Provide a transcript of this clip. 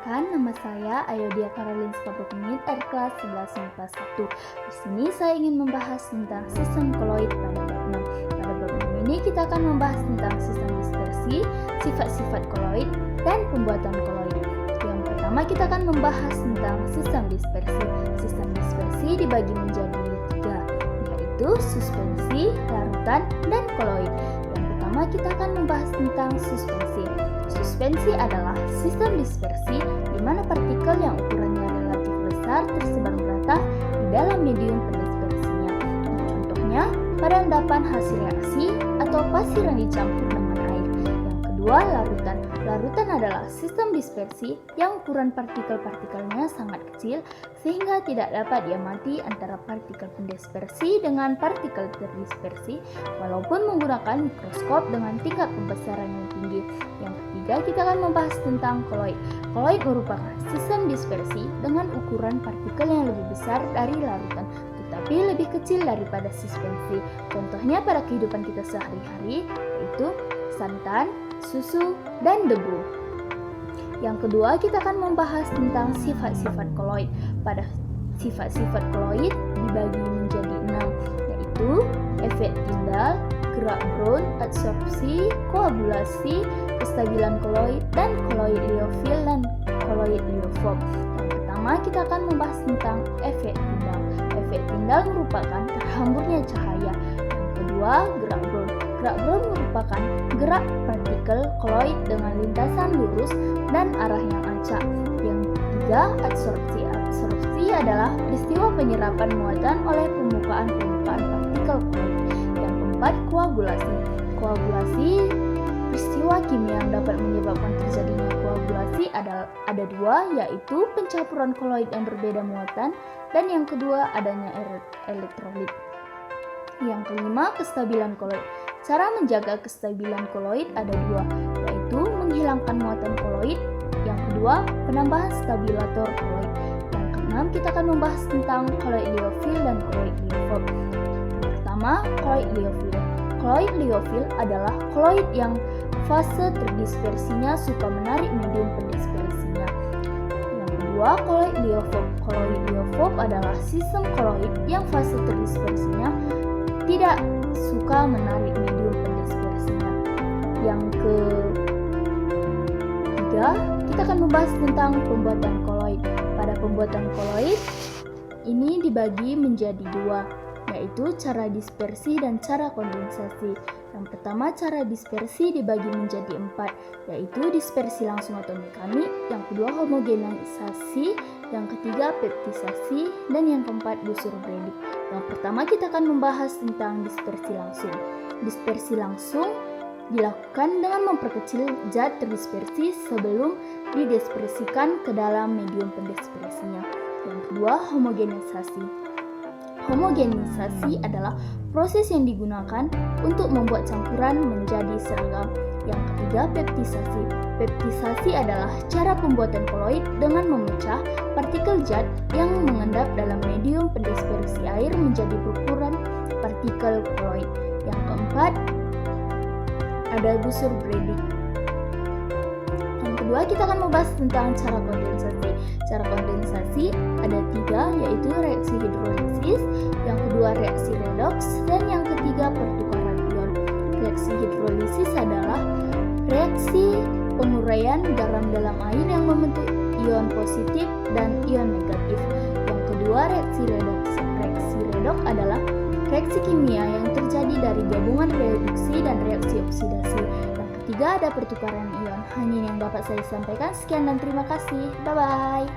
Perkenalkan, nama saya Ayodia Karolin Skabrukmit dari kelas 11 MIPA 1. Di sini saya ingin membahas tentang sistem koloid pada bab 6. Pada bab 6 ini kita akan membahas tentang sistem dispersi, sifat-sifat koloid, dan pembuatan koloid. Yang pertama kita akan membahas tentang sistem dispersi. Sistem dispersi dibagi menjadi 3, yaitu suspensi, larutan, dan koloid. Yang pertama kita akan membahas tentang suspensi. Suspensi adalah sistem dispersi di mana partikel yang ukurannya relatif besar tersebar merata di dalam medium pendispersinya. Contohnya, pada endapan hasil reaksi atau pasir yang dicampur dengan air. Yang kedua, larutan. Larutan adalah sistem dispersi yang ukuran partikel-partikelnya sangat kecil sehingga tidak dapat diamati antara partikel pendispersi dengan partikel terdispersi walaupun menggunakan mikroskop dengan tingkat pembesaran yang tinggi. Yang ketiga, kita akan membahas tentang koloid. Koloid merupakan sistem dispersi dengan ukuran partikel yang lebih besar dari larutan, tetapi lebih kecil daripada suspensi. Contohnya pada kehidupan kita sehari-hari, yaitu santan, susu, dan debu. Yang kedua, kita akan membahas tentang sifat-sifat koloid. Pada sifat-sifat koloid dibagi menjadi 6, yaitu efek tindal, gerak Brown, adsorpsi, koagulasi, kestabilan koloid, dan koloid liofil dan koloid liofob. Yang pertama, kita akan membahas tentang efek tindal. Efek tindal merupakan terhamburnya cahaya. Yang kedua, gerak Brown. Gerak Brown merupakan gerak partikel koloid dengan lintasan lurus dan arah yang acak. Yang ketiga, adsorpsi. Adsorpsi adalah peristiwa penyerapan muatan oleh permukaan-permukaan partikel koloid. Yang keempat, koagulasi. Koagulasi peristiwa kimia yang dapat menyebabkan terjadinya koagulasi ada dua, yaitu pencampuran koloid yang berbeda muatan dan yang kedua adanya elektrolit. Yang kelima, kestabilan koloid. Cara menjaga kestabilan koloid ada dua, yaitu menghilangkan muatan koloid. Yang kedua, penambahan stabilator koloid. Yang keenam, kita akan membahas tentang koloid liofil dan koloid liofob. Pertama, koloid liofil. Koloid liofil adalah koloid yang fase terdispersinya suka menarik medium pendispersinya. Yang kedua, koloid liofob. Koloid liofob adalah sistem koloid yang fase terdispersinya tidak suka menarik medium pendispersinya. Yang ketiga, kita akan membahas tentang pembuatan koloid. Pada pembuatan koloid ini dibagi menjadi dua, yaitu cara dispersi dan cara kondensasi. Yang pertama, cara dispersi dibagi menjadi 4, yaitu dispersi langsung atau mekanik. Yang kedua, homogenisasi. Yang ketiga, peptisasi. Dan yang keempat, busur Bredig. Yang pertama, kita akan membahas tentang dispersi langsung. Dispersi langsung dilakukan dengan memperkecil zat terdispersi sebelum didispersikan ke dalam medium pendispersinya. Yang kedua, homogenisasi. Homogenisasi adalah proses yang digunakan untuk membuat campuran menjadi seragam. Yang ketiga, peptisasi. Peptisasi adalah cara pembuatan koloid dengan memecah partikel zat yang mengendap dalam medium pendispersi air menjadi berukuran partikel koloid. Yang keempat, ada busur Bredig. Yang kedua, kita akan membahas tentang cara kondensasi. Cara kondensasi ada 3, yaitu reaksi hidrolisis, yang kedua reaksi redoks, dan yang ketiga pertukaran ion. Reaksi hidrolisis adalah reaksi penguraian garam dalam air yang membentuk ion positif dan ion negatif. Yang kedua, reaksi redoks. Reaksi redoks adalah reaksi kimia yang terjadi dari gabungan reduksi dan reaksi oksidasi. Yang ketiga, ada pertukaran ion. Hanya yang dapat saya sampaikan. Sekian dan terima kasih. Bye-bye.